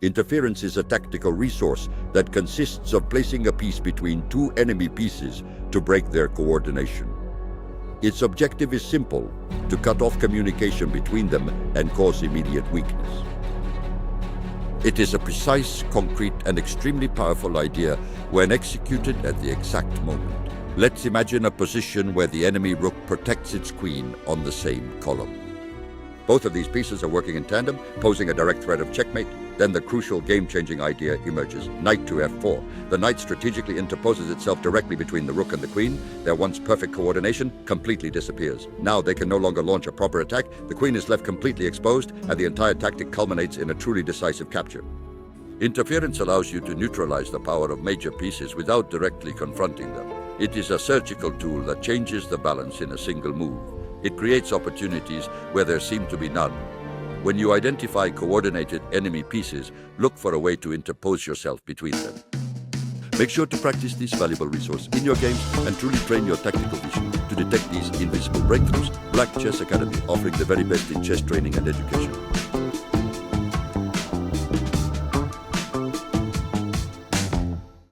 Interference is a tactical resource that consists of placing a piece between two enemy pieces to break their coordination. Its objective is simple: to cut off communication between them and cause immediate weakness. It is a precise, concrete, and extremely powerful idea when executed at the exact moment. Let's imagine a position where the enemy rook protects its queen on the same column. Both of these pieces are working in tandem, posing a direct threat of checkmate. Then the crucial game-changing idea emerges. Knight to f4. The knight strategically interposes itself directly between the rook and the queen. Their once perfect coordination completely disappears. Now they can no longer launch a proper attack. The queen is left completely exposed, and the entire tactic culminates in a truly decisive capture. Interference allows you to neutralize the power of major pieces without directly confronting them. It is a surgical tool that changes the balance in a single move. It creates opportunities where there seem to be none. When you identify coordinated enemy pieces, look for a way to interpose yourself between them. Make sure to practice this valuable resource in your games and truly train your tactical vision to detect these invisible breakthroughs. BlackChess Academy, offering the very best in chess training and education.